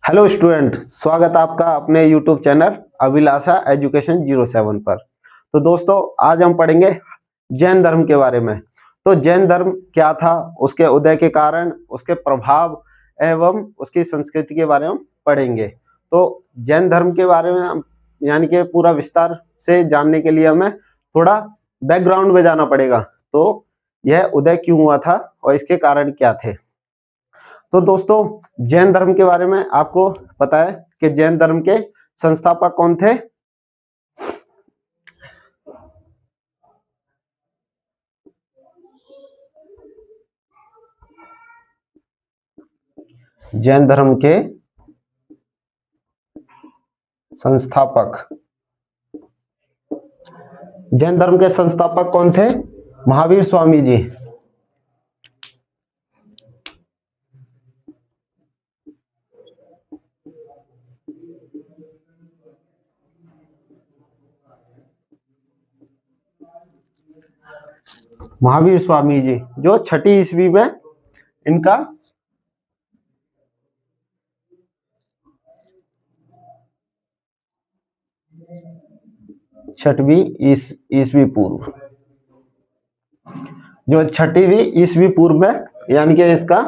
Hello student, स्वागत है आपका अपने यूट्यूब चैनल अभिलाषा एजुकेशन 07 पर। तो दोस्तों, आज हम पढ़ेंगे जैन धर्म के बारे में। तो जैन धर्म क्या था, उसके उदय के कारण, उसके प्रभाव एवं उसकी संस्कृति के बारे में पढ़ेंगे। तो जैन धर्म के बारे में यानी कि पूरा विस्तार से जानने के लिए हमें थोड़ा बैकग्राउंड में जाना पड़ेगा। तो यह उदय क्यों हुआ था और इसके कारण क्या थे। तो दोस्तों, जैन धर्म के बारे में आपको पता है कि जैन धर्म के संस्थापक कौन थे। जैन धर्म के संस्थापक जैन धर्म के संस्थापक कौन थे? महावीर स्वामी जी। महावीर स्वामी जी जो 6ठी ईस्वी में इनका छठवीं ईस्वी पूर्व जो 6वीं ईस्वी पूर्व में यानी कि इसका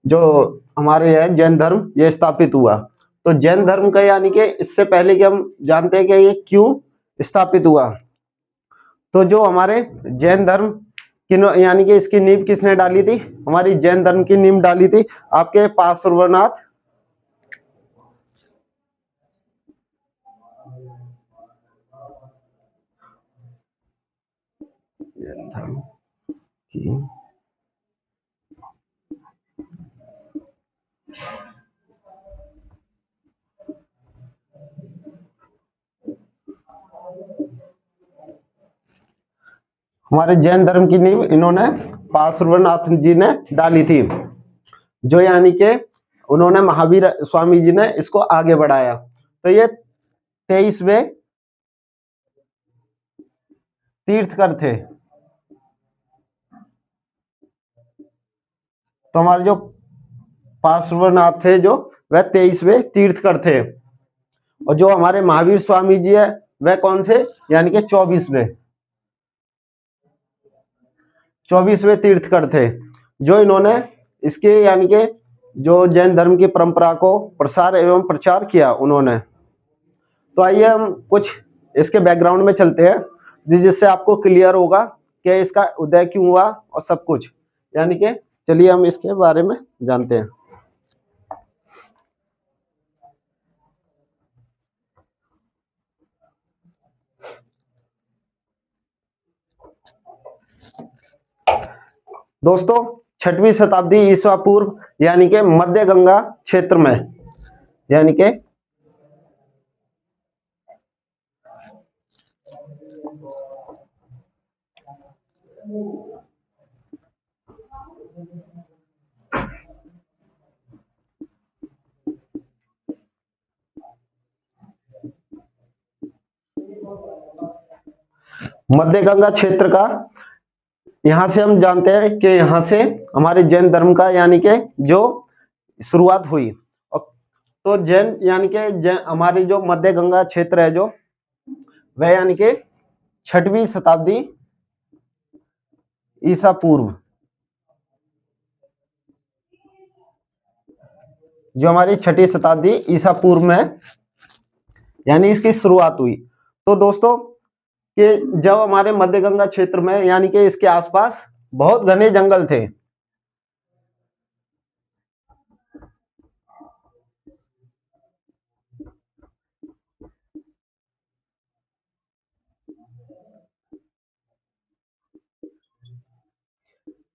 जो हमारे है जैन धर्म ये स्थापित हुआ। तो जैन धर्म का यानी कि इससे पहले कि हम जानते हैं कि ये क्यों स्थापित हुआ। तो जो हमारे जैन धर्म यानी कि इसकी नींव किसने डाली थी? हमारी जैन धर्म की नींव डाली थी आपके पार्श्वनाथ जैन धर्म की हमारे जैन धर्म की नींव इन्होंने पार्श्वनाथ जी ने डाली थी, जो यानी कि उन्होंने महावीर स्वामी जी ने इसको आगे बढ़ाया। तो ये 23वें तीर्थकर थे। तो हमारे जो पार्श्वनाथ थे जो वह 23वें तीर्थकर थे, और जो हमारे महावीर स्वामी जी है वह कौन से? यानी कि 24वें तीर्थकर थे, जो इन्होंने इसके यानी कि जो जैन धर्म की परंपरा को प्रसार एवं प्रचार किया उन्होंने। तो आइए हम कुछ इसके बैकग्राउंड में चलते हैं, जिससे आपको क्लियर होगा कि इसका उदय क्यों हुआ और सब कुछ। यानी कि चलिए हम इसके बारे में जानते हैं। दोस्तों, 6वीं शताब्दी ईसा पूर्व यानी कि मध्य गंगा क्षेत्र में, यानी कि मध्य गंगा क्षेत्र का, यहां से हम जानते हैं कि यहां से हमारे जैन धर्म का यानी कि जो शुरुआत हुई। और तो जैन यानी कि हमारी जो मध्य गंगा क्षेत्र है जो वह यानी कि 6वीं शताब्दी ईसा पूर्व, जो हमारी 6ठी शताब्दी ईसा पूर्व में यानी इसकी शुरुआत हुई। तो दोस्तों, कि जब हमारे मध्य गंगा क्षेत्र में यानी कि इसके आसपास बहुत घने जंगल थे।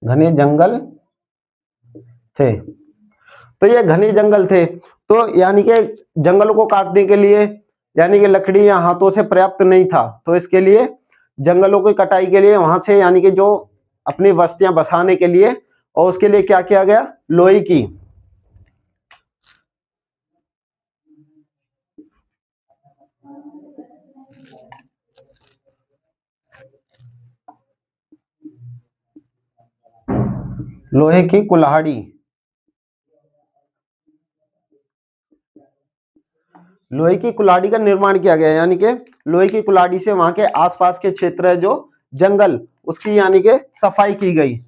घने जंगल थे। तो ये घने जंगल थे, तो यानी कि जंगलों को काटने के लिए यानी कि लकड़ी या हाथों से पर्याप्त नहीं था। तो इसके लिए जंगलों की कटाई के लिए वहां से यानी कि जो अपनी बस्तियां बसाने के लिए, और उसके लिए क्या किया गया? लोहे की लोहे की कुल्हाड़ी लोहे की कुल्हाड़ी का निर्माण किया गया, यानी कि लोहे की कुल्हाड़ी से वहां के आसपास के क्षेत्र है जो जंगल, उसकी यानी कि सफाई की गई।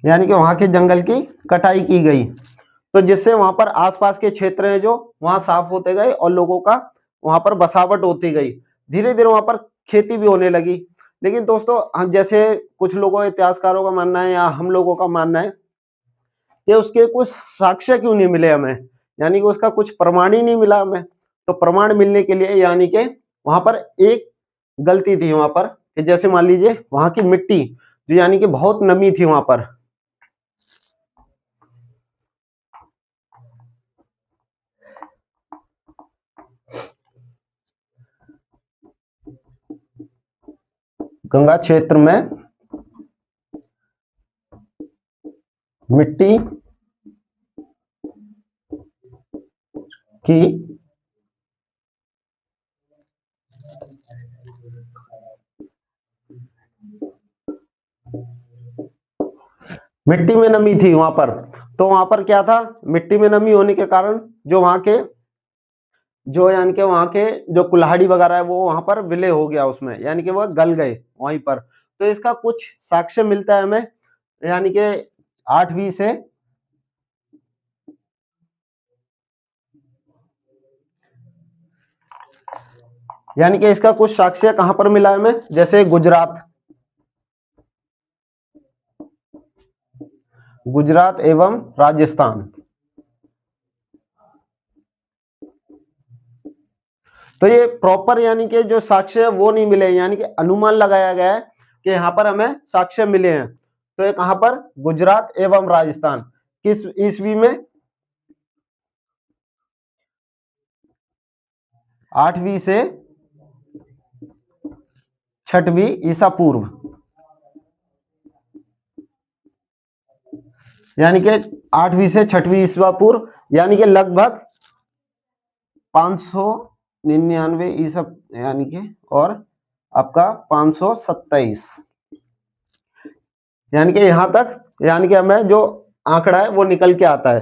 यानी कि वहां के जंगल की कटाई की गई, तो जिससे वहां पर आसपास के क्षेत्र हैं जो वहां साफ होते गए और लोगों का वहां पर बसावट होती गई। धीरे धीरे वहां पर खेती भी होने लगी। लेकिन दोस्तों, हम जैसे कुछ लोगों इतिहासकारों का मानना है या हम लोगों का मानना है कि उसके कुछ साक्ष्य क्यों नहीं मिले हमें, यानी कि उसका कुछ प्रमाण ही नहीं मिला हमें। तो प्रमाण मिलने के लिए यानी कि वहां पर एक गलती थी वहां पर, कि जैसे मान लीजिए वहां की मिट्टी जो यानी कि बहुत नमी थी वहां पर। गंगा क्षेत्र में मिट्टी की मिट्टी में नमी थी वहां पर। तो वहां पर क्या था, मिट्टी में नमी होने के कारण जो वहां के जो यानी कि वहां के जो कुल्हाड़ी वगैरह है वो वहां पर विलय हो गया उसमें, यानी कि वो गल गए वहीं पर। तो इसका कुछ साक्ष्य मिलता है हमें, यानी कि 8वीं से यानी कि इसका कुछ साक्ष्य कहां पर मिला है हमें, जैसे गुजरात एवं राजस्थान। तो ये प्रॉपर यानी कि जो साक्ष्य है वो नहीं मिले, यानी कि अनुमान लगाया गया है कि यहाँ पर हमें साक्ष्य मिले हैं। तो ये कहां पर, गुजरात एवं राजस्थान। किस ईस्वी में, 8वीं से 6वीं ईसा पूर्व, यानी कि 8वीं से 6वीं ईसा पूर्व, यानी कि लगभग 599 ईसा, यानी कि और आपका 527, यानी कि यहां तक यानी कि हमें जो आंकड़ा है वो निकल के आता है।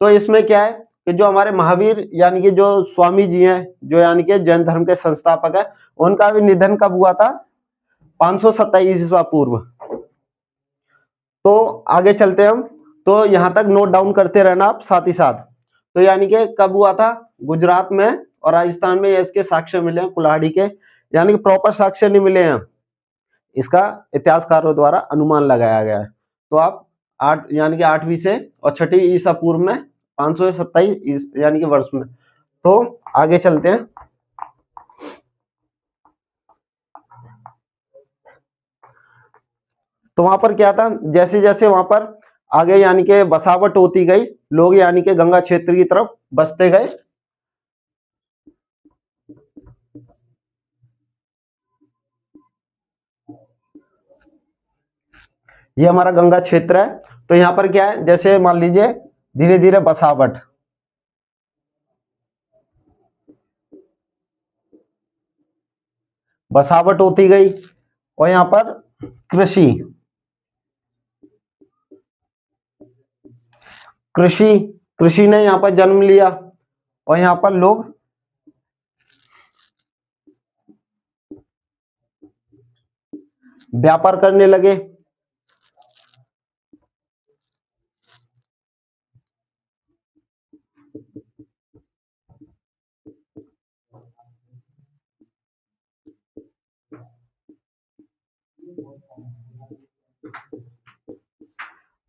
तो इसमें क्या है कि जो हमारे महावीर यानी कि जो स्वामी जी हैं, जो यानी कि जैन धर्म के संस्थापक है, उनका भी निधन कब हुआ था, 527 ईसा पूर्व। तो आगे चलते हैं हम, तो यहां तक नोट डाउन करते रहना आप साथ ही साथ। तो यानी कि कब हुआ था, गुजरात में और राजस्थान में इसके साक्ष्य मिले हैं कुल्हाड़ी के, यानी कि प्रॉपर साक्ष्य नहीं मिले हैं, इसका इतिहासकारों द्वारा अनुमान लगाया गया है। तो आप 8 यानी कि 8वीं से और 6वीं ईसा पूर्व में 527 यानी कि वर्ष में। तो आगे चलते हैं। तो वहां पर क्या था, जैसे जैसे वहां पर आगे यानी कि बसावट होती गई, लोग यानी कि गंगा क्षेत्र की तरफ बसते गए। ये हमारा गंगा क्षेत्र है। तो यहाँ पर क्या है, जैसे मान लीजिए धीरे धीरे बसावट होती गई, और यहाँ पर कृषि कृषि कृषि ने यहाँ पर जन्म लिया, और यहाँ पर लोग व्यापार करने लगे।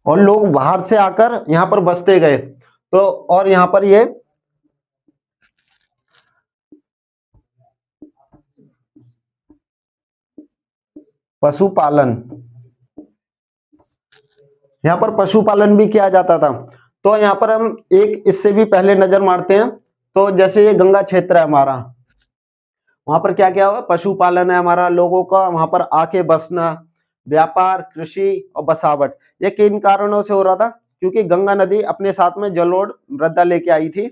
और लोग बाहर से आकर यहाँ पर बसते गए। तो और यहाँ पर ये पशुपालन, यहाँ पर पशुपालन भी किया जाता था। तो यहाँ पर हम एक इससे भी पहले नजर मारते हैं। तो जैसे ये गंगा क्षेत्र है हमारा, वहां पर क्या क्या हुआ, पशुपालन है हमारा, लोगों का वहां पर आके बसना, व्यापार, कृषि और बसावट। ये किन कारणों से हो रहा था, क्योंकि गंगा नदी अपने साथ में जलोढ़ मृदा लेके आई थी।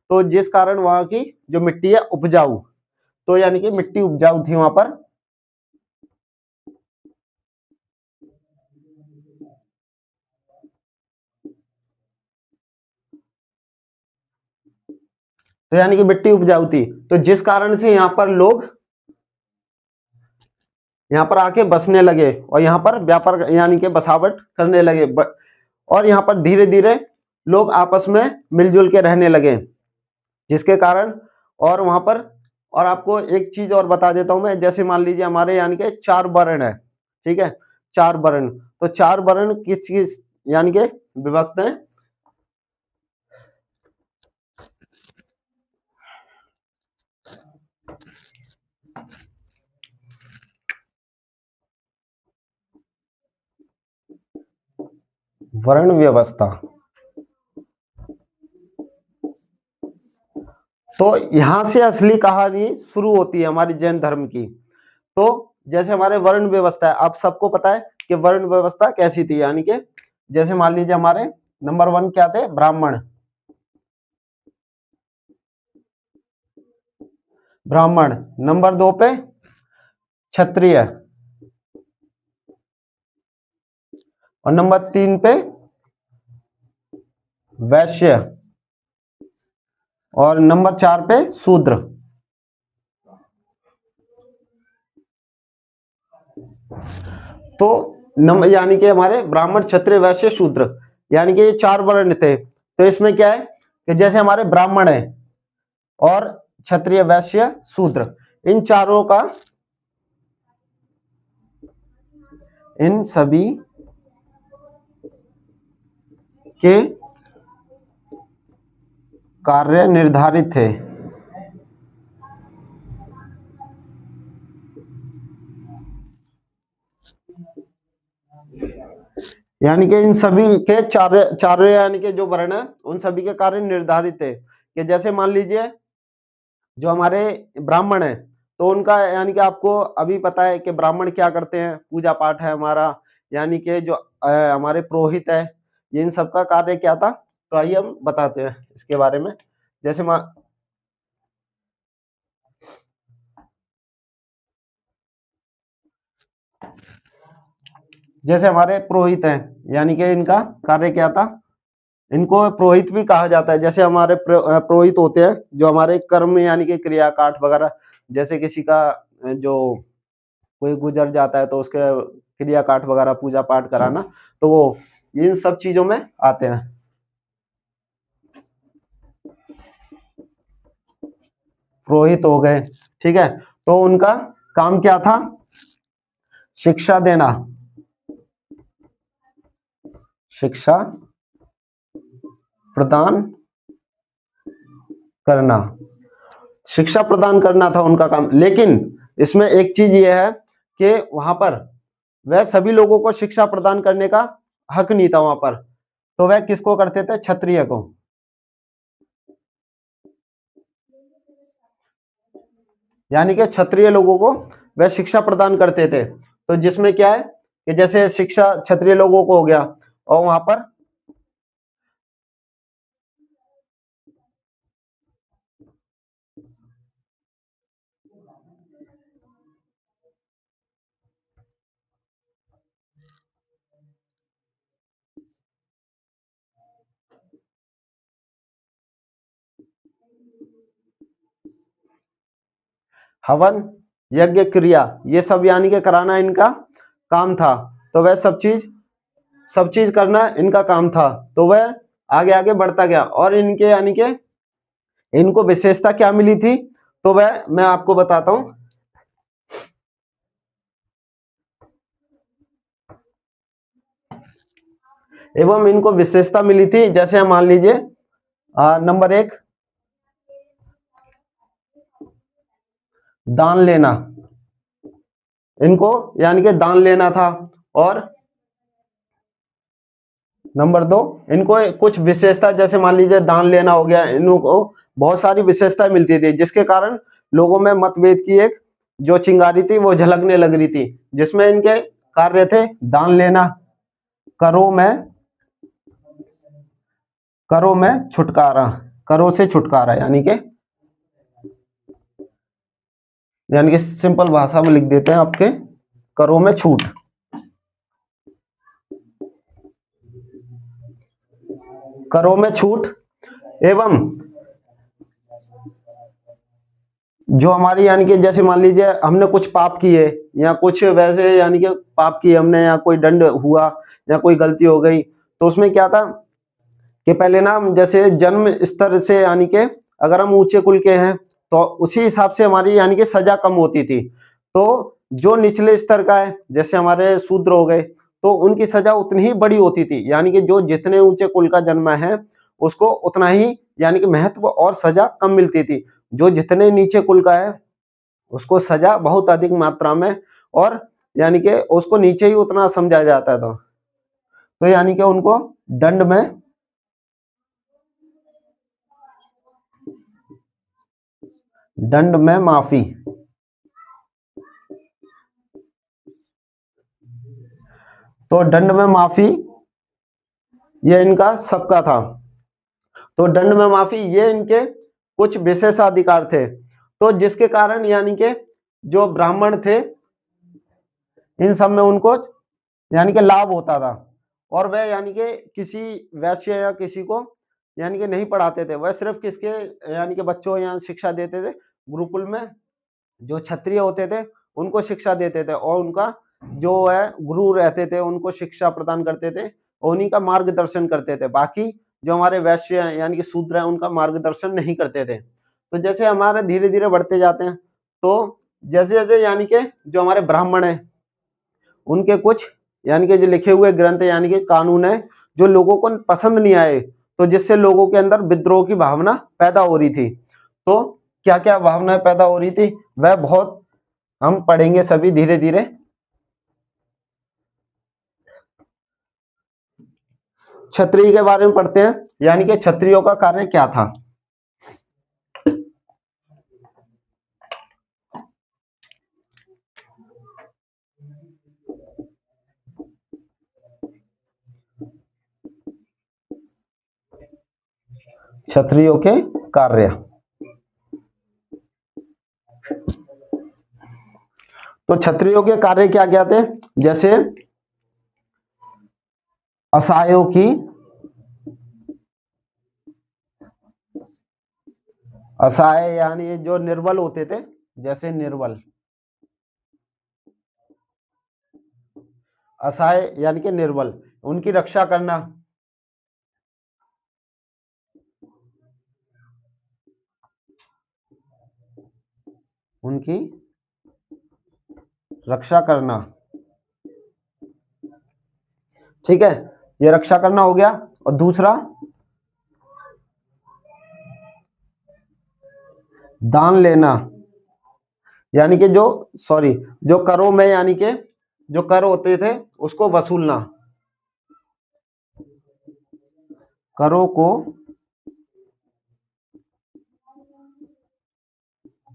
तो जिस कारण वहां की जो मिट्टी है उपजाऊ, तो यानी कि मिट्टी उपजाऊ थी वहां पर। तो यानी कि मिट्टी उपजाऊ थी, तो जिस कारण से यहाँ पर लोग यहाँ पर आके बसने लगे और यहाँ पर व्यापार यानी कि बसावट करने लगे, और यहाँ पर धीरे धीरे लोग आपस में मिलजुल के रहने लगे, जिसके कारण और वहां पर, और आपको एक चीज और बता देता हूं मैं, जैसे मान लीजिए हमारे यानी के 4 वर्ण है, ठीक है, 4 वर्ण, तो 4 वर्ण किस किस यानी के विभक्त हैं? वर्ण व्यवस्था। तो यहां से असली कहानी शुरू होती है हमारी जैन धर्म की। तो जैसे हमारे वर्ण व्यवस्था है, आप सबको पता है कि वर्ण व्यवस्था कैसी थी, यानी कि जैसे मान लीजिए हमारे नंबर 1 क्या थे? ब्राह्मण, ब्राह्मण। नंबर 2 पे क्षत्रिय, और नंबर 3 पे वैश्य, और नंबर 4 पे शूद्र। तो नंबर यानी कि हमारे ब्राह्मण, क्षत्रिय, वैश्य, शूद्र, यानी कि ये 4 वर्ण थे। तो इसमें क्या है कि जैसे हमारे ब्राह्मण है और क्षत्रिय, वैश्य, शूद्र, इन चारों का, इन सभी के कार्य निर्धारित थे। यानी कि इन सभी के चार यानी कि जो वर्ण है उन सभी के कार्य निर्धारित है, कि जैसे मान लीजिए जो हमारे ब्राह्मण है, तो उनका यानी कि आपको अभी पता है कि ब्राह्मण क्या करते हैं, पूजा पाठ है हमारा, यानी कि जो हमारे पुरोहित है, ये इन सबका कार्य क्या था, तो आइए हम बताते हैं इसके बारे में। जैसे जैसे हमारे पुरोहित हैं, यानी कि इनका कार्य क्या था, इनको पुरोहित भी कहा जाता है। जैसे हमारे पुरोहित होते हैं जो हमारे कर्म यानी कि क्रिया काठ वगैरह, जैसे किसी का जो कोई गुजर जाता है तो उसके क्रिया काठ वगैरह, पूजा पाठ कराना, तो वो इन सब चीजों में आते हैं। पुरोहित हो गए, ठीक है, तो उनका काम क्या था? शिक्षा देना, शिक्षा प्रदान करना, शिक्षा प्रदान करना था उनका काम। लेकिन इसमें एक चीज ये है कि वहां पर वह सभी लोगों को शिक्षा प्रदान करने का हक नहीं था वहां पर, तो वह किसको करते थे? क्षत्रिय को। यानी कि क्षत्रिय लोगों को वह शिक्षा प्रदान करते थे। तो जिसमें क्या है कि जैसे शिक्षा क्षत्रिय लोगों को हो गया, और वहां पर हवन, यज्ञ, क्रिया, ये सब यानी कि कराना इनका काम था। तो वह सब चीज करना इनका काम था। तो वह आगे आगे बढ़ता गया, और इनके यानी कि इनको विशेषता क्या मिली थी, तो वह मैं आपको बताता हूं। एवं इनको विशेषता मिली थी, जैसे हम मान लीजिए नंबर 1 दान लेना, इनको यानी कि दान लेना था। और नंबर 2 इनको कुछ विशेषता, जैसे मान लीजिए दान लेना हो गया, इनको बहुत सारी विशेषता मिलती थी, जिसके कारण लोगों में मतभेद की एक जो चिंगारी थी वो झलकने लग रही थी। जिसमें इनके कार्य थे दान लेना, करों में छुटकारा, करों से छुटकारा, यानी कि सिंपल भाषा में लिख देते हैं आपके, करों में छूट, करों में छूट, एवं जो हमारी यानी कि जैसे मान लीजिए हमने कुछ पाप किए या कुछ वैसे यानी कि पाप किए हमने, या कोई दंड हुआ या कोई गलती हो गई, तो उसमें क्या था कि पहले ना हम जैसे जन्म स्तर से यानी कि अगर हम ऊंचे कुल के हैं तो उसी हिसाब से हमारी यानी कि सजा कम होती थी। तो जो निचले स्तर का है जैसे हमारे शूद्र हो गए तो उनकी सजा उतनी ही बड़ी होती थी, यानी कि जो जितने ऊंचे कुल का जन्म है उसको उतना ही यानी कि महत्व और सजा कम मिलती थी। जो जितने नीचे कुल का है उसको सजा बहुत अधिक मात्रा में और यानी कि उसको नीचे ही उतना समझा जाता था। तो यानी कि उनको दंड में माफी। तो दंड में माफी ये इनका सबका था। तो दंड में माफी ये इनके कुछ विशेषाधिकार थे, तो जिसके कारण यानी कि जो ब्राह्मण थे इन सब में उनको यानी कि लाभ होता था, और वह यानी कि किसी वैश्य या किसी को यानी कि नहीं पढ़ाते थे, वह सिर्फ किसके यानी कि बच्चों या शिक्षा देते थे, गुरुकुल में जो क्षत्रिय होते थे उनको शिक्षा देते थे, और उनका जो है गुरु रहते थे उनको शिक्षा प्रदान करते थे और उन्हीं का मार्गदर्शन करते थे। बाकी जो हमारे वैश्य हैं यानी कि शूद्र हैं उनका मार्गदर्शन नहीं करते थे। तो जैसे हमारे धीरे धीरे बढ़ते जाते हैं तो जैसे जैसे यानी कि जो हमारे ब्राह्मण हैं उनके कुछ यानी कि जो लिखे हुए ग्रंथ यानी कि कानून है जो लोगों को पसंद नहीं आए, तो जिससे लोगों के अंदर विद्रोह की भावना पैदा हो रही थी। तो क्या क्या भावनाएं पैदा हो रही थी वह बहुत हम पढ़ेंगे सभी धीरे धीरे। क्षत्रिय के बारे में पढ़ते हैं, यानी कि क्षत्रियों का कार्य क्या था। क्षत्रियों के कार्य, तो क्षत्रियों के कार्य क्या क्या थे, जैसे असहायों की असहाय यानी जो निर्बल होते थे, जैसे निर्बल असहाय यानी कि निर्बल उनकी रक्षा करना, उनकी रक्षा करना, ठीक है, ये रक्षा करना हो गया। और दूसरा दान लेना, यानी कि जो सॉरी जो करों में यानी कि जो कर होते थे उसको वसूलना, करों को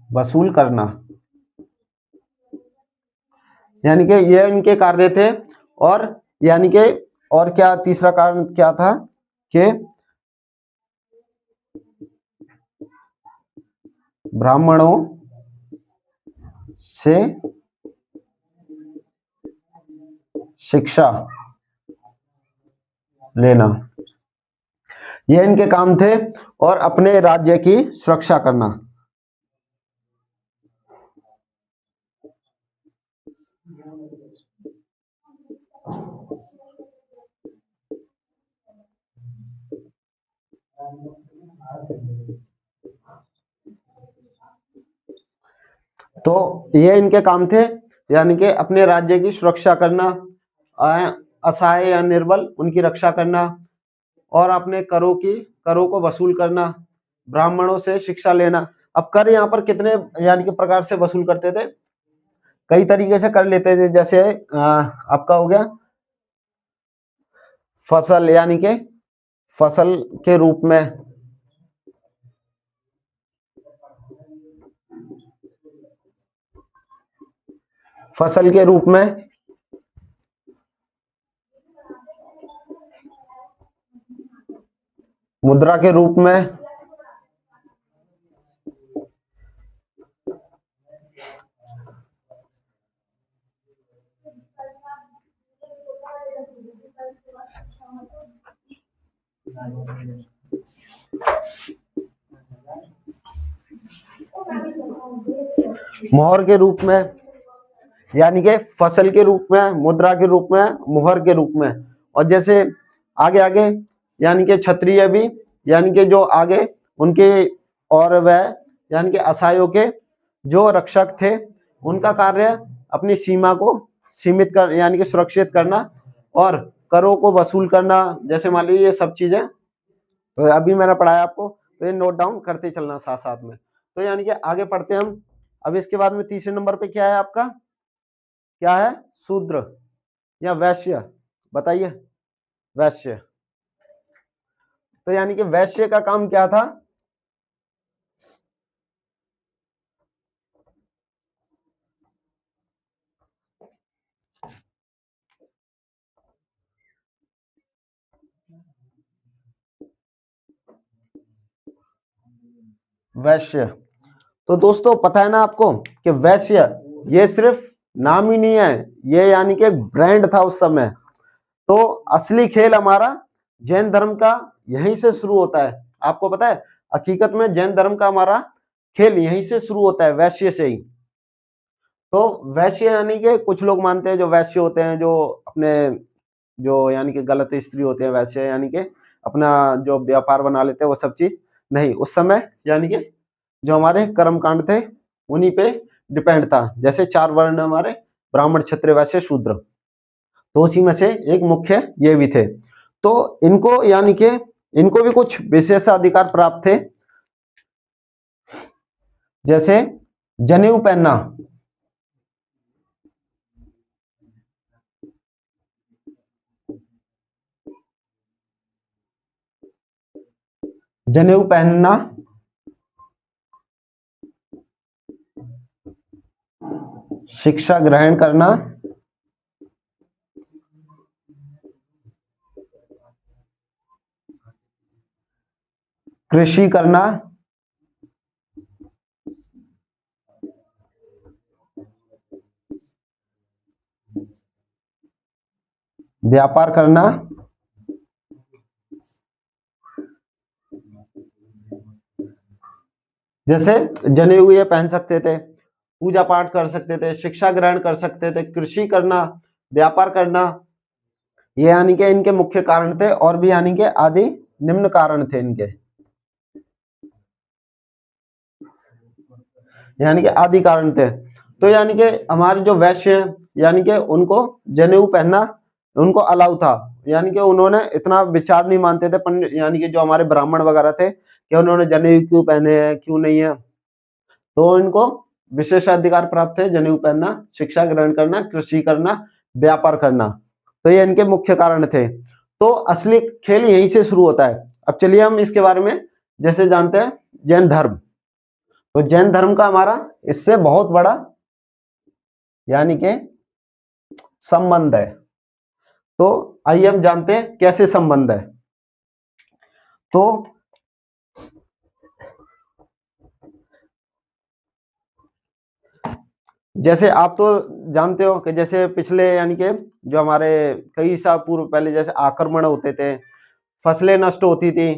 वसूल करना, यानी कि ये इनके कार्य थे। और यानी कि और क्या तीसरा कारण क्या था कि ब्राह्मणों से शिक्षा लेना, ये इनके काम थे। और अपने राज्य की सुरक्षा करना। तो ये इनके काम थे, यानी कि अपने राज्य की सुरक्षा करना, असहाय या निर्बल उनकी रक्षा करना, और अपने करों को वसूल करना, ब्राह्मणों से शिक्षा लेना। अब कर यहाँ पर कितने यानी कि प्रकार से वसूल करते थे, कई तरीके से कर लेते थे। जैसे आपका हो गया फसल, यानी कि फसल के रूप में, फसल के रूप में, मुद्रा के रूप में, मोहर के रूप में, यानी कि फसल के रूप में, मुद्रा के रूप में, मोहर के रूप में। और जैसे आगे आगे यानी कि क्षत्रिय भी, यानी कि जो आगे उनके, और वह यानी कि असहायों के जो रक्षक थे, उनका कार्य अपनी सीमा को सीमित कर, यानी कि सुरक्षित करना और करों को वसूल करना, जैसे मान लीजिए ये सब चीजें तो अभी मैंने पढ़ाया आपको, तो ये नोट डाउन करते चलना साथ साथ में। तो यानी कि आगे पढ़ते हैं हम। अब इसके बाद में तीसरे नंबर पे क्या है आपका, क्या है, शूद्र या वैश्य, बताइए, वैश्य। तो यानी कि वैश्य का काम क्या था, वैश्य। तो दोस्तों पता है ना आपको कि वैश्य ये सिर्फ नाम ही नहीं है, ये यानी कि एक ब्रांड था उस समय। तो असली खेल हमारा जैन धर्म का यहीं से शुरू होता है। आपको पता है हकीकत में जैन धर्म का हमारा खेल यहीं से शुरू होता है, वैश्य से ही। तो वैश्य यानी कि कुछ लोग मानते हैं जो वैश्य होते हैं जो अपने जो यानी कि गलत स्त्री होते हैं, वैश्य यानी कि अपना जो व्यापार बना लेते हैं वो सब चीज नहीं, उस समय यानी कि जो हमारे कर्म कांड थे उन्हीं पे डिपेंड था। जैसे 4 वर्ण हमारे ब्राह्मण क्षत्रिय वैश्य शूद्र, तो उसी में से एक मुख्य ये भी थे। तो इनको यानी कि इनको भी कुछ विशेषाधिकार प्राप्त थे, जैसे जनेऊ पहनना, जनेऊ पहनना, शिक्षा ग्रहण करना, कृषि करना, व्यापार करना, जैसे जनेऊ ये पहन सकते थे, पूजा पाठ कर सकते थे, शिक्षा ग्रहण कर सकते थे, कृषि करना, व्यापार करना, ये यानी कि इनके मुख्य कारण थे। और भी यानी कि आदि निम्न कारण थे इनके, यानी कि आदि कारण थे। तो यानी कि हमारे जो वैश्य हैं यानी कि उनको जनेऊ पहनना उनको अलाउ था, यानी कि उन्होंने इतना विचार नहीं मानते थे पंडित, यानी कि जो हमारे ब्राह्मण वगैरह थे कि उन्होंने जनेऊ क्यों पहने हैं क्यों नहीं है। तो इनको विशेषाधिकार प्राप्त है, जनेऊ पहनना, शिक्षा ग्रहण करना, कृषि करना, व्यापार करना। तो ये इनके मुख्य कारण थे। तो असली खेल यहीं से शुरू होता है। अब चलिए हम इसके बारे में जैसे जानते हैं जैन धर्म। तो जैन धर्म का हमारा इससे बहुत बड़ा यानी कि संबंध है। तो आइए हम जानते हैं कैसे संबंध है। तो जैसे आप तो जानते हो कि जैसे पिछले यानी कि जो हमारे कई साल पूर्व पहले जैसे आक्रमण होते थे, फसलें नष्ट होती थी,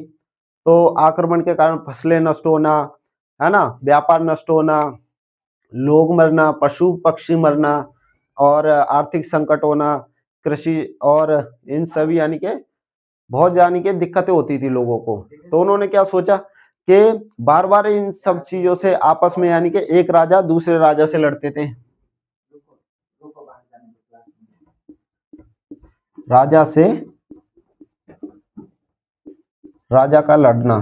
तो आक्रमण के कारण फसलें नष्ट होना, है ना, व्यापार नष्ट होना, लोग मरना, पशु पक्षी मरना और आर्थिक संकट होना, कृषि और इन सभी यानी कि बहुत यानी कि दिक्कतें होती थी लोगों को। तो उन्होंने क्या सोचा कि बार बार इन सब चीजों से आपस में यानी कि एक राजा दूसरे राजा से लड़ते थे, राजा से राजा का लड़ना।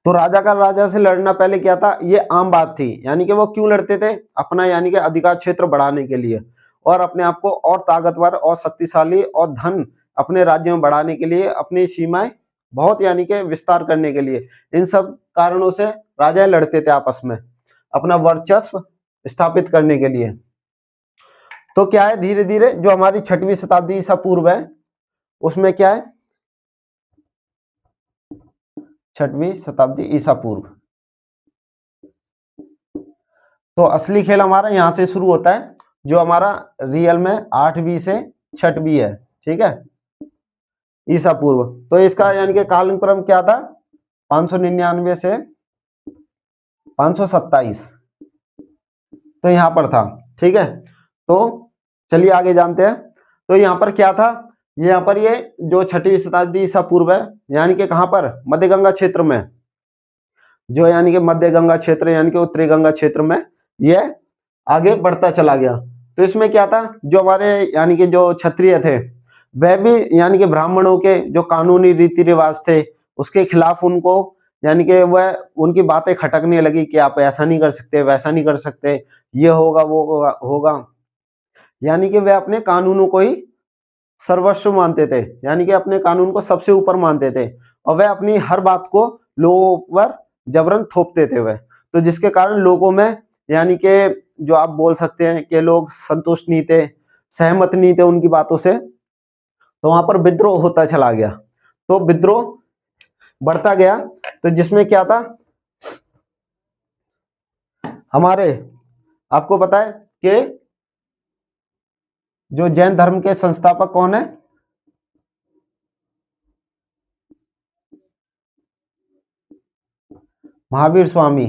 तो राजा का राजा से लड़ना पहले क्या था, ये आम बात थी। यानी कि वो क्यों लड़ते थे, अपना यानी कि अधिकार क्षेत्र बढ़ाने के लिए और अपने आप को और ताकतवर और शक्तिशाली और धन अपने राज्य में बढ़ाने के लिए, अपनी सीमाएं बहुत यानी कि विस्तार करने के लिए, इन सब कारणों से राजा लड़ते थे आपस में अपना वर्चस्व स्थापित करने के लिए। तो क्या है, धीरे धीरे जो हमारी 6वीं शताब्दी ईसा पूर्व है उसमें क्या है, 6वीं शताब्दी ईसा पूर्व, तो असली खेल हमारा यहां से शुरू होता है, जो हमारा रियल में 8वीं से 6वीं है। ठीक है, ईसा पूर्व। तो इसका यानी कि कालक्रम क्या था, 599 से 527, तो यहाँ पर था। ठीक है, तो चलिए आगे जानते हैं। तो यहाँ पर क्या था, यहाँ पर ये जो 6वीं शताब्दी ईसा पूर्व है, यानी कि कहाँ पर, मध्य गंगा क्षेत्र में, जो यानी कि मध्य गंगा क्षेत्र यानी कि उत्तरी गंगा क्षेत्र में ये आगे बढ़ता चला गया। तो इसमें क्या था, जो हमारे यानी कि जो क्षत्रिय थे वह भी यानी कि ब्राह्मणों के जो कानूनी रीति रिवाज थे उसके खिलाफ उनको यानी कि वह उनकी बातें खटकने लगी कि आप ऐसा नहीं कर सकते, वैसा नहीं कर सकते, ये होगा वो होगा। यानी कि वे अपने कानूनों को ही सर्वस्व मानते थे, यानी कि अपने कानून को सबसे ऊपर मानते थे, और वह अपनी हर बात को लोगों पर जबरन थोपते थे वह। तो जिसके कारण लोगों में यानी कि जो आप बोल सकते हैं कि लोग संतुष्ट नहीं थे, सहमत नहीं थे उनकी बातों से, तो वहां पर विद्रोह होता चला गया। तो विद्रोह बढ़ता गया, तो जिसमें क्या था, हमारे आपको पता है कि जो जैन धर्म के संस्थापक कौन है, महावीर स्वामी।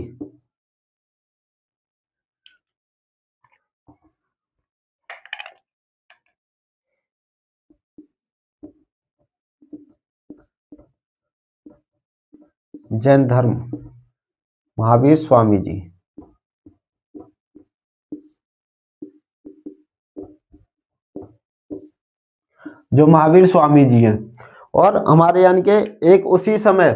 जैन धर्म, महावीर स्वामी जी। जो महावीर स्वामी जी हैं, और हमारे यानी कि एक उसी समय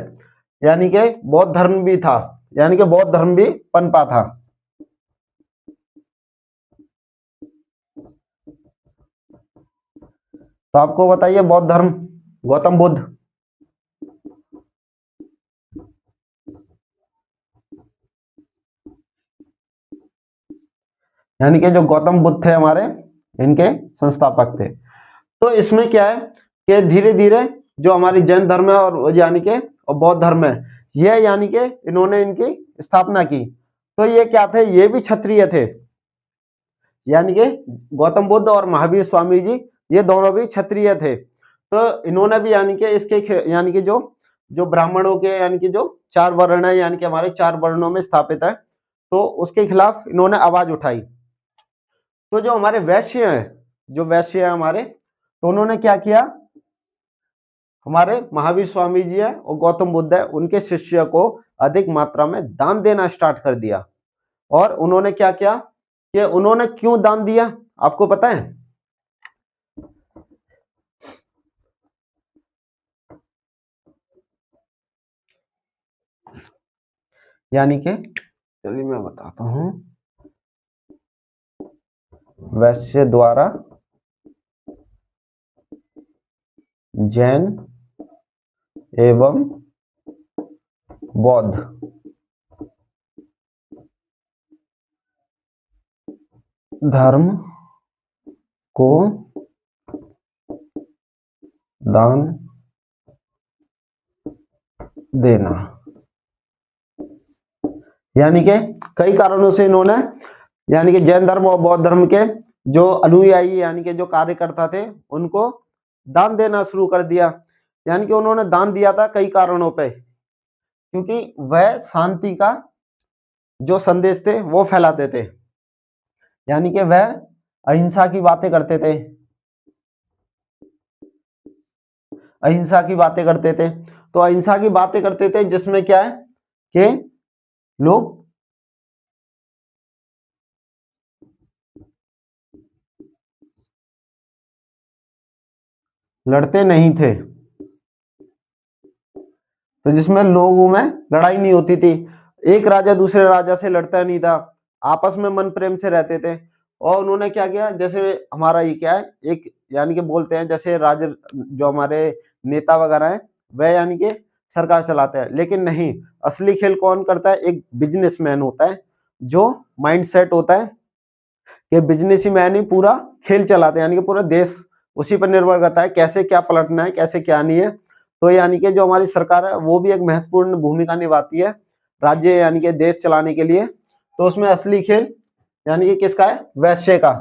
यानी कि बौद्ध धर्म भी था, यानी कि बौद्ध धर्म भी पनपा था। तो आपको बताइए बौद्ध धर्म, गौतम बुद्ध, यानी कि जो गौतम बुद्ध थे हमारे, इनके संस्थापक थे। तो इसमें क्या है कि धीरे धीरे जो हमारी जैन धर्म है और यानी कि और बौद्ध धर्म है, यह यानी कि इन्होंने इनकी स्थापना की। तो ये क्या थे, ये भी क्षत्रिय थे, यानी कि गौतम बुद्ध और महावीर स्वामी जी ये दोनों भी क्षत्रिय थे। तो इन्होंने भी यानी कि इसके यानी कि जो जो ब्राह्मणों के यानी कि जो 4 वर्ण है, यानी कि हमारे 4 वर्णों में स्थापित है, तो उसके खिलाफ इन्होंने आवाज उठाई। तो जो हमारे वैश्य हैं, जो वैश्य है हमारे, तो उन्होंने क्या किया, हमारे महावीर स्वामी जी है और गौतम बुद्ध है, उनके शिष्य को अधिक मात्रा में दान देना स्टार्ट कर दिया। और उन्होंने क्या किया कि उन्होंने क्यों दान दिया, आपको पता है, यानी कि चलिए मैं बताता हूं, वैश्य द्वारा जैन एवं बौद्ध धर्म को दान देना। यानी कि कई कारणों से इन्होंने यानी कि जैन धर्म और बौद्ध धर्म के जो अनुयायी यानी कि जो कार्यकर्ता थे उनको दान देना शुरू कर दिया। यानी कि उन्होंने दान दिया था कई कारणों पे, क्योंकि वह शांति का जो संदेश थे वो फैलाते थे, यानी कि वह अहिंसा की बातें करते थे, अहिंसा की बातें करते थे। तो अहिंसा की बातें करते थे जिसमें क्या है कि लोग लड़ते नहीं थे, तो जिसमें लोगों में लड़ाई नहीं होती थी, एक राजा दूसरे राजा से लड़ता नहीं था, आपस में मन प्रेम से रहते थे। और उन्होंने क्या किया, जैसे हमारा ये क्या है एक यानी कि बोलते हैं जैसे राज जो हमारे नेता वगैरह हैं वह यानी कि सरकार चलाते हैं, लेकिन नहीं, असली खेल कौन करता है, एक बिजनेसमैन होता है, जो माइंडसेट होता है कि बिजनेस ही मैन ही पूरा खेल चलाते हैं, यानी कि पूरा देश उसी पर निर्भर करता है कैसे क्या पलटना है, कैसे क्या नहीं है। तो यानी कि जो हमारी सरकार है वो भी एक महत्वपूर्ण भूमिका निभाती है राज्य यानी कि देश चलाने के लिए। तो उसमें असली खेल यानी कि किसका है, वैश्य का।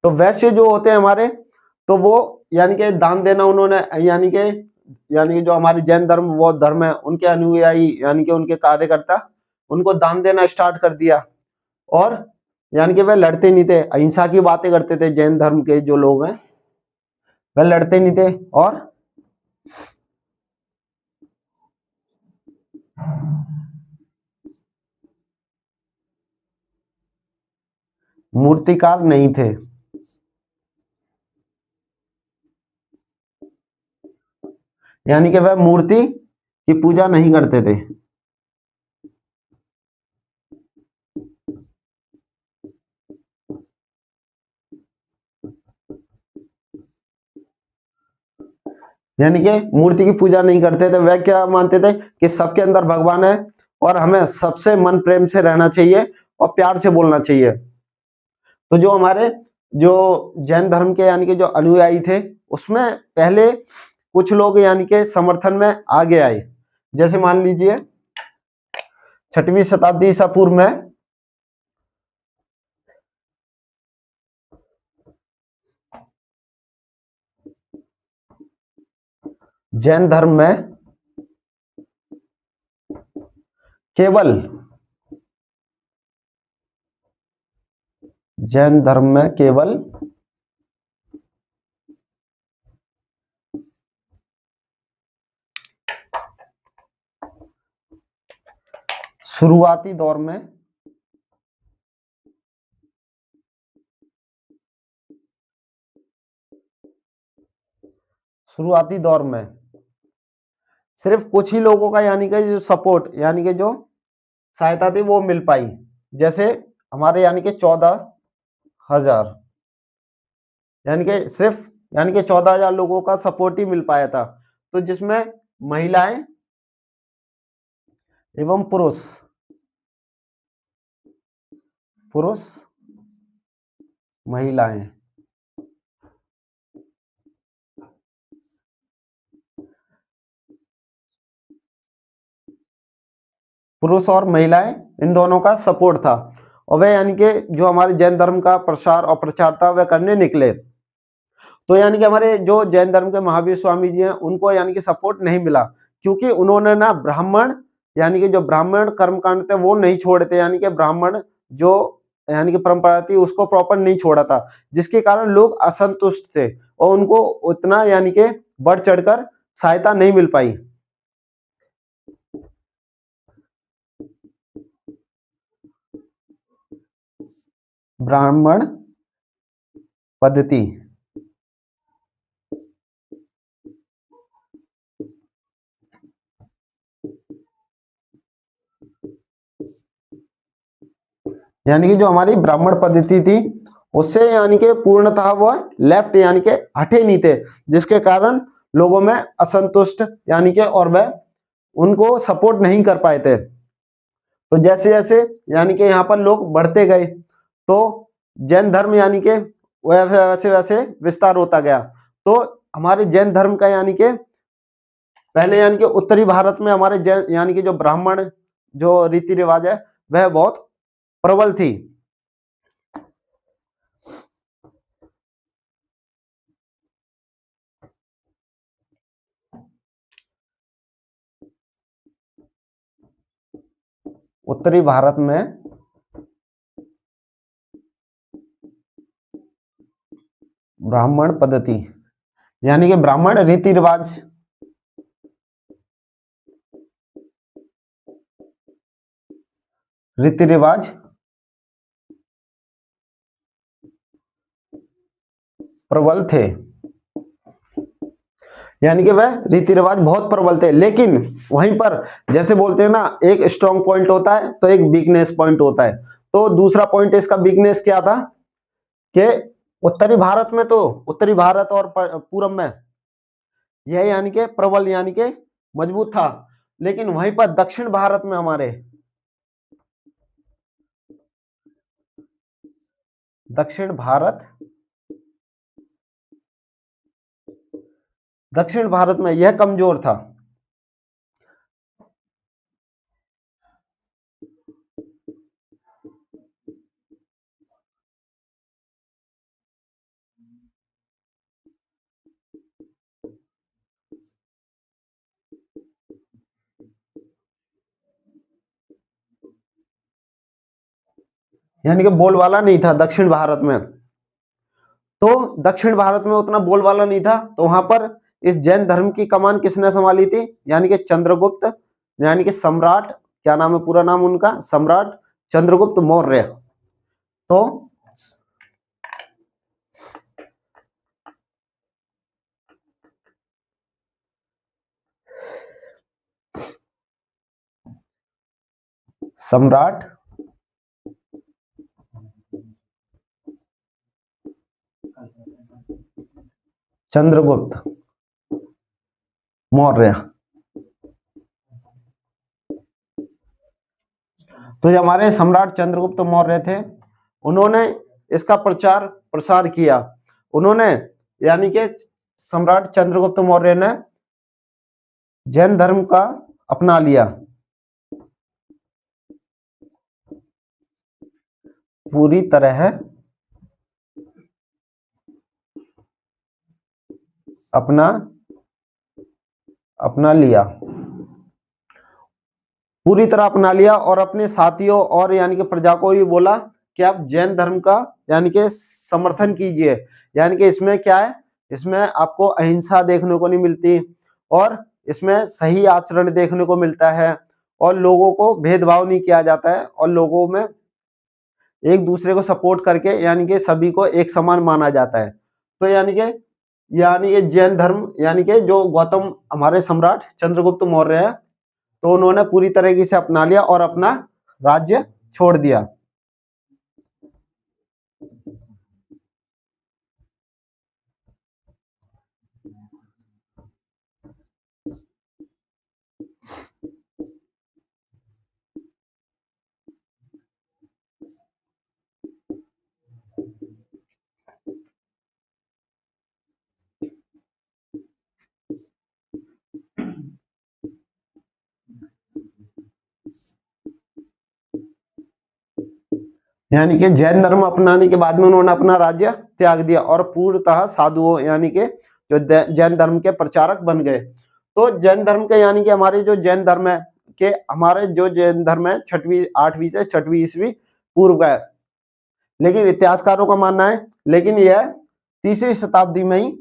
तो वैश्य जो होते हैं हमारे, तो वो यानी कि दान देना उन्होंने, यानी कि जो हमारे जैन धर्म वो धर्म है उनके अनुयायी यानी कि उनके कार्यकर्ता उनको दान देना स्टार्ट कर दिया। और यानी कि वह लड़ते नहीं थे, अहिंसा की बातें करते थे। जैन धर्म के जो लोग हैं वह लड़ते नहीं थे और मूर्तिकार नहीं थे। यानी कि वह मूर्ति की पूजा नहीं करते थे। यानी कि मूर्ति की पूजा नहीं करते थे। वह क्या मानते थे कि सबके अंदर भगवान है और हमें सबसे मन प्रेम से रहना चाहिए और प्यार से बोलना चाहिए। तो जो हमारे जो जैन धर्म के यानी कि जो अनुयायी थे उसमें पहले कुछ लोग यानी कि समर्थन में आगे आए। जैसे मान लीजिए 6वीं शताब्दी ईसा पूर्व में जैन धर्म में केवल जैन धर्म में केवल शुरुआती दौर में शुरुआती दौर में सिर्फ कुछ ही लोगों का यानी कि जो सपोर्ट यानी कि जो सहायता थी वो मिल पाई। जैसे हमारे यानी कि 14,000 यानी कि सिर्फ यानी कि 14,000 लोगों का सपोर्ट ही मिल पाया था। तो जिसमें महिलाएं एवं पुरुष पुरुष महिलाएं पुरुष और महिलाएं इन दोनों का सपोर्ट था। और वे यानी कि जो हमारे जैन धर्म का प्रसार और प्रचार था वह करने निकले। तो यानी कि हमारे जो जैन धर्म के महावीर स्वामी जी हैं उनको यानी कि सपोर्ट नहीं मिला, क्योंकि उन्होंने ना ब्राह्मण यानी कि जो ब्राह्मण कर्मकांड थे वो नहीं छोड़े थे। यानी कि ब्राह्मण जो यानी कि परंपरा थी उसको प्रॉपर नहीं छोड़ा था, जिसके कारण लोग असंतुष्ट थे और उनको उतना यानी कि बढ़ चढ़कर सहायता नहीं मिल पाई। ब्राह्मण पद्धति यानी कि जो हमारी ब्राह्मण पद्धति थी उससे यानी कि पूर्णतः वह लेफ्ट यानी कि हटे नहीं थे, जिसके कारण लोगों में असंतुष्ट यानी कि और वह उनको सपोर्ट नहीं कर पाए थे। तो जैसे जैसे यानी कि यहाँ पर लोग बढ़ते गए तो जैन धर्म यानी कि वैसे वैसे वैसे विस्तार होता गया। तो हमारे जैन धर्म का यानी कि पहले यानी कि उत्तरी भारत में हमारे जैन यानी कि जो ब्राह्मण जो रीति रिवाज है वह बहुत प्रबल थी। उत्तरी भारत में ब्राह्मण पद्धति यानी कि ब्राह्मण रीति रिवाज रीति रिवाज प्रबल थे। यानी कि वह रीति रिवाज बहुत प्रबल थे, लेकिन वहीं पर जैसे बोलते हैं ना एक स्ट्रॉन्ग पॉइंट होता है तो एक वीकनेस पॉइंट होता है। तो दूसरा पॉइंट इसका वीकनेस क्या था कि उत्तरी भारत में तो उत्तरी भारत और पूरब में यह यानी कि प्रबल यानी कि मजबूत था, लेकिन वहीं पर दक्षिण भारत में हमारे दक्षिण भारत में यह कमजोर था। यानी कि बोलबाला नहीं था दक्षिण भारत में। तो दक्षिण भारत में उतना बोलबाला नहीं था, तो वहां पर इस जैन धर्म की कमान किसने संभाली थी, यानी कि चंद्रगुप्त, यानी कि सम्राट, क्या नाम है पूरा नाम उनका, सम्राट चंद्रगुप्त मौर्य। तो सम्राट चंद्रगुप्त मौर्य। तो जो हमारे सम्राट चंद्रगुप्त मौर्य थे, उन्होंने इसका प्रचार प्रसार किया। उन्होंने यानी कि सम्राट चंद्रगुप्त मौर्य ने जैन धर्म का अपना लिया, पूरी तरह अपना लिया, पूरी तरह अपना लिया। और अपने साथियों और यानी कि प्रजा को भी बोला कि आप जैन धर्म का यानी कि समर्थन कीजिए। यानी कि इसमें क्या है, इसमें आपको अहिंसा देखने को नहीं मिलती, और इसमें सही आचरण देखने को मिलता है, और लोगों को भेदभाव नहीं किया जाता है, और लोगों में एक दूसरे को सपोर्ट करके यानी कि सभी को एक समान माना जाता है। तो यानी कि जैन धर्म यानी कि जो गौतम हमारे सम्राट चंद्रगुप्त मौर्य है, तो उन्होंने पूरी तरीके से अपना लिया और अपना राज्य छोड़ दिया। यानी कि जैन धर्म अपनाने के बाद में उन्होंने अपना राज्य त्याग दिया और पूर्णतः साधुओं यानी कि जो जैन धर्म के प्रचारक बन गए। तो जैन धर्म के यानी कि हमारे जो जैन धर्म है कि हमारे जो जैन धर्म है 8वीं से 6वीं ईस्वी पूर्व का है, लेकिन इतिहासकारों का मानना है लेकिन यह 3री शताब्दी में ही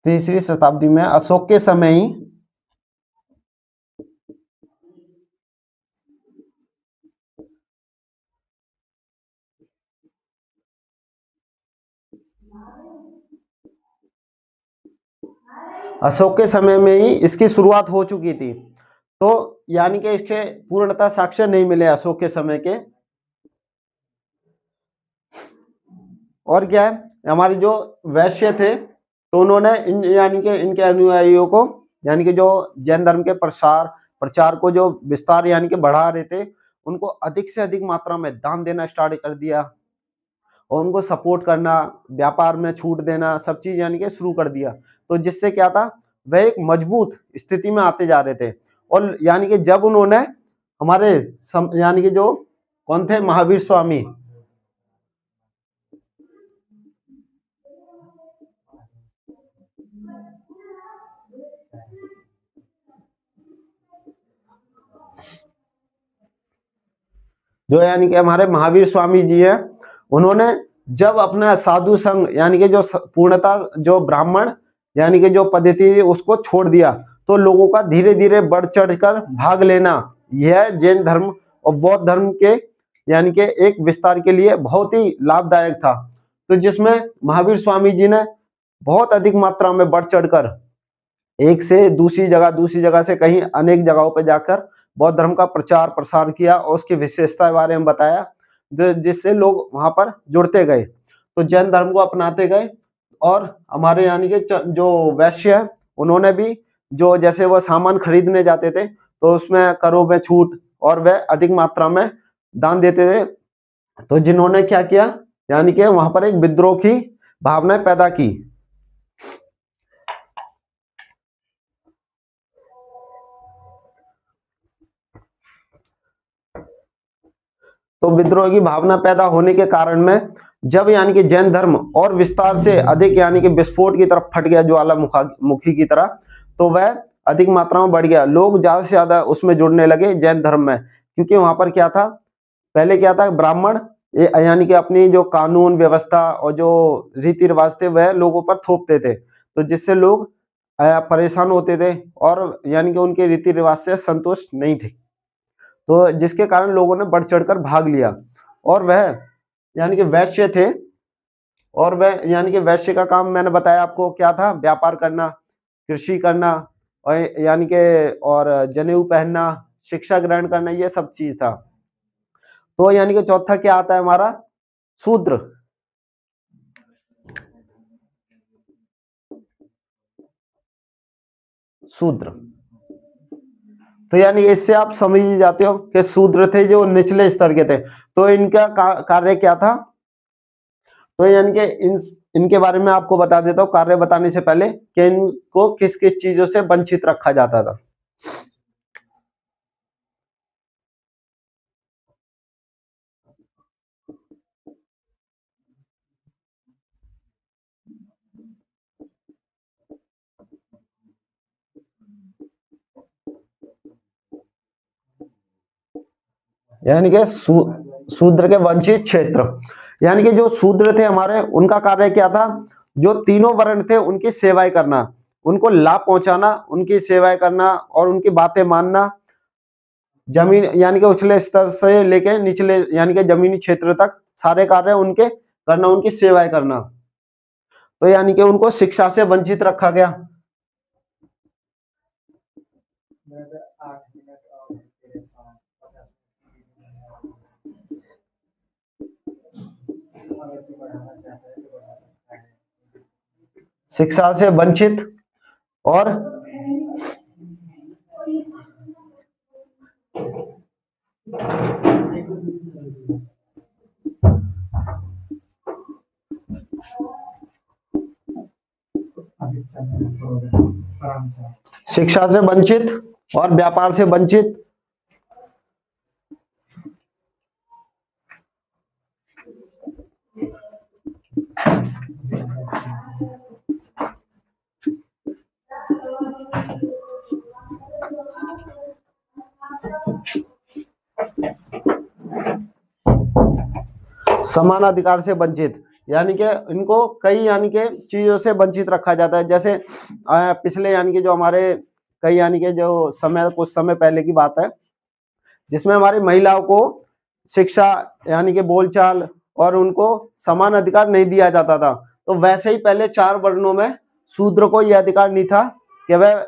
3री शताब्दी में अशोक के समय ही अशोक के समय में ही इसकी शुरुआत हो चुकी थी। तो यानी कि इसके पूर्णतः साक्ष्य नहीं मिले अशोक के समय के। और क्या है, हमारे जो वैश्य थे तो उन्होंने यानी कि इनके अनुयायियों को यानी कि जो जैन धर्म के प्रचार को जो विस्तार यानी कि बढ़ा रहे थे, उनको अधिक से अधिक मात्रा में दान देना स्टार्ट कर दिया, और उनको सपोर्ट करना, व्यापार में छूट देना, सब चीज यानी कि शुरू कर दिया। तो जिससे क्या था, वह एक मजबूत स्थिति में आते जा रहे थे। और यानी कि जब उन्होंने हमारे यानी कि जो कौन थे, महावीर स्वामी, जो यानी कि हमारे महावीर स्वामी जी हैं, उन्होंने जब अपना साधु संघ यानी कि जो पूर्णतः जो ब्राह्मण यानी कि जो पद्धति थी उसको छोड़ दिया, तो लोगों का धीरे धीरे बढ़ चढ़कर भाग लेना, यह जैन धर्म और बौद्ध धर्म के यानी कि एक विस्तार के लिए बहुत ही लाभदायक था। तो जिसमें महावीर स्वामी जी ने बहुत अधिक मात्रा में बढ़ चढ़कर एक से दूसरी जगह से कहीं अनेक जगहों पर जाकर बौद्ध धर्म का प्रचार प्रसार किया और उसकी विशेषता के बारे में बताया, जिससे लोग वहां पर जुड़ते गए, तो जैन धर्म को अपनाते गए। और हमारे यानी कि जो वैश्य है, उन्होंने भी जो जैसे वो सामान खरीदने जाते थे तो उसमें करों में छूट और वह अधिक मात्रा में दान देते थे। तो जिन्होंने क्या किया, यानी कि वहां पर एक विद्रोह की भावना पैदा की। तो विद्रोह की भावना पैदा होने के कारण में जब यानी कि जैन धर्म और विस्तार से अधिक यानी कि विस्फोट की तरफ फट गया ज्वालामुखी की तरह, तो वह अधिक मात्रा में बढ़ गया। लोग ज्यादा से ज्यादा उसमें जुड़ने लगे जैन धर्म में, क्योंकि वहां पर क्या था, पहले क्या था, ब्राह्मण यानी कि अपनी जो कानून व्यवस्था और जो रीति रिवाज थे वह लोगों पर थोपते थे, तो जिससे लोग परेशान होते थे और यानी कि उनके रीति रिवाज से संतुष्ट नहीं थे, तो जिसके कारण लोगों ने बढ़ चढ़कर भाग लिया। और वह यानी कि वैश्य थे, और वह यानी कि वैश्य का काम मैंने बताया आपको क्या था, व्यापार करना, कृषि करना, और यानी कि और जनेऊ पहनना, शिक्षा ग्रहण करना, ये सब चीज था। तो यानी कि चौथा क्या आता है हमारा, शूद्र। शूद्र, तो यानी इससे आप समझ ही जाते हो कि शूद्र थे जो निचले स्तर के थे। तो इनका कार्य क्या था, तो यानी कि इनके बारे में आपको बता देता हूँ कार्य बताने से पहले कि इनको किस किस चीजों से वंचित रखा जाता था। यानी कि शूद्र के वंचित क्षेत्र, यानी कि जो शूद्र थे हमारे, उनका कार्य क्या था, जो तीनों वर्ण थे उनकी सेवाएं करना, उनको लाभ पहुंचाना, उनकी सेवाएं करना और उनकी बातें मानना, जमीन यानी कि उछले स्तर से लेके निचले यानी कि जमीनी क्षेत्र तक सारे कार्य उनके करना, उनकी सेवाएं करना। तो यानी कि उनको शिक्षा से वंचित रखा गया। शिक्षा से वंचित, और शिक्षा से वंचित और व्यापार से वंचित। समान अधिकार से वंचित, यानी कि इनको कई यानी कि चीजों से वंचित रखा जाता है। जैसे पिछले यानी कि जो हमारे कई यानी कि जो समय कुछ समय पहले की बात है, जिसमें हमारी महिलाओं को शिक्षा यानी कि बोलचाल और उनको समान अधिकार नहीं दिया जाता था। तो वैसे ही पहले 4 वर्णों में शूद्र को यह अधिकार नहीं था कि वह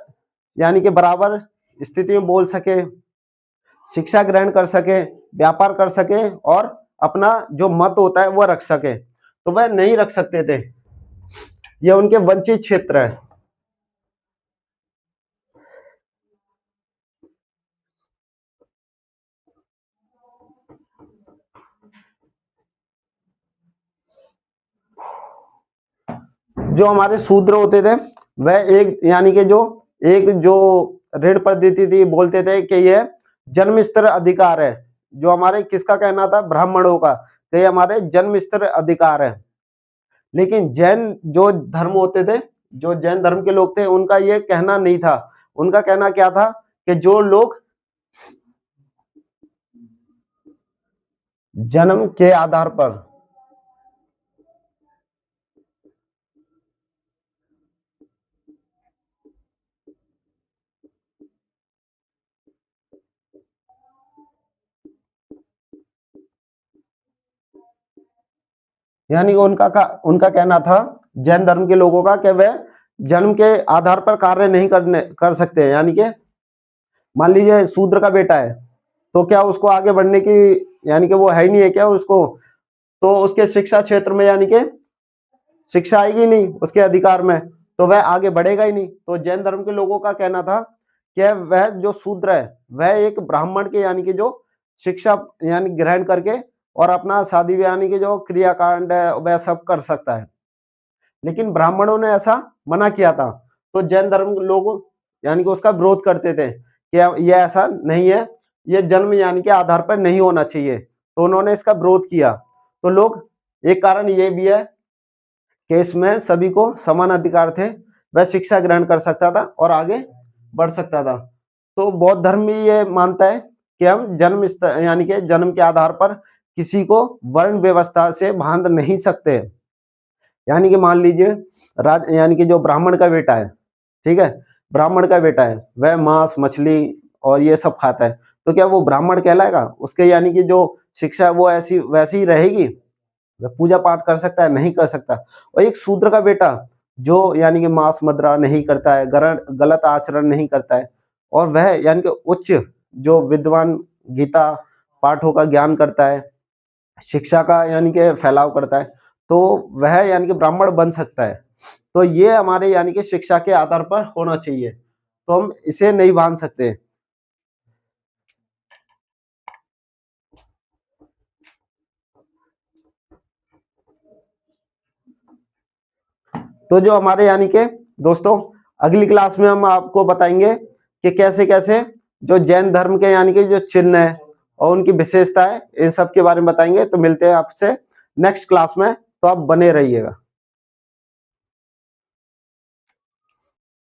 यानी कि बराबर स्थिति में बोल सके, शिक्षा ग्रहण कर सके, व्यापार कर सके और अपना जो मत होता है वो रख सके, तो वह नहीं रख सकते थे। ये उनके वंचित क्षेत्र है। जो हमारे शूद्र होते थे वह एक यानी कि जो ऋण पद्धति थी, बोलते थे कि यह जन्म स्तर अधिकार है। जो हमारे किसका कहना था, ब्राह्मणों का, कि ये हमारे जन्म स्तर अधिकार है। लेकिन जैन जो धर्म होते थे, जो जैन धर्म के लोग थे, उनका ये कहना नहीं था। उनका कहना क्या था कि जो लोग जन्म के आधार पर यानी उनका कहना था जैन धर्म के लोगों का कि वह जन्म के आधार पर कार्य नहीं कर सकते। यानी कि मान लीजिए शूद्र का बेटा है, तो क्या उसको आगे बढ़ने की यानी कि वो है ही नहीं है क्या उसको, तो उसके शिक्षा क्षेत्र में यानी कि शिक्षा आएगी नहीं उसके अधिकार में, तो वह आगे बढ़ेगा ही नहीं। तो जैन धर्म के लोगों का कहना था कि वह जो शूद्र है वह एक ब्राह्मण के यानी कि जो शिक्षा यानी ग्रहण करके और अपना शादी यानी कि जो क्रियाकांड है वह सब कर सकता है। लेकिन ब्राह्मणों ने ऐसा मना किया था, तो जैन धर्म लोग यानी कि उसका विरोध करते थे कि यह ऐसा नहीं है, ये जन्म यानी कि आधार पर नहीं होना चाहिए। तो उन्होंने इसका विरोध किया। तो लोग एक कारण ये भी है कि इसमें सभी को समान अधिकार थे, वह शिक्षा ग्रहण कर सकता था और आगे बढ़ सकता था। तो बौद्ध धर्म भी ये मानता है कि हम जन्म यानी कि जन्म के आधार पर किसी को वर्ण व्यवस्था से बांध नहीं सकते। यानी कि मान लीजिए यानी कि जो ब्राह्मण का बेटा है, ठीक है, ब्राह्मण का बेटा है, वह मांस मछली और ये सब खाता है, तो क्या वो ब्राह्मण कहलाएगा? उसके यानी कि जो शिक्षा है वो ऐसी वैसी ही रहेगी? वह पूजा पाठ कर सकता है? नहीं कर सकता। और एक शूद्र का बेटा जो यानी कि मांस मदिरा नहीं करता है, गलत आचरण नहीं करता है, और वह यानी कि उच्च जो विद्वान गीता पाठों का ज्ञान करता है, शिक्षा का यानी कि फैलाव करता है, तो वह यानी कि ब्राह्मण बन सकता है। तो ये हमारे यानी कि शिक्षा के आधार पर होना चाहिए, तो हम इसे नहीं बांध सकते। तो जो हमारे यानी कि दोस्तों अगली क्लास में हम आपको बताएंगे कि कैसे कैसे जो जैन धर्म के यानी कि जो चिन्ह है और उनकी विशेषता है, इन सब के बारे में बताएंगे। तो मिलते हैं आपसे नेक्स्ट क्लास में, तो आप बने रहिएगा।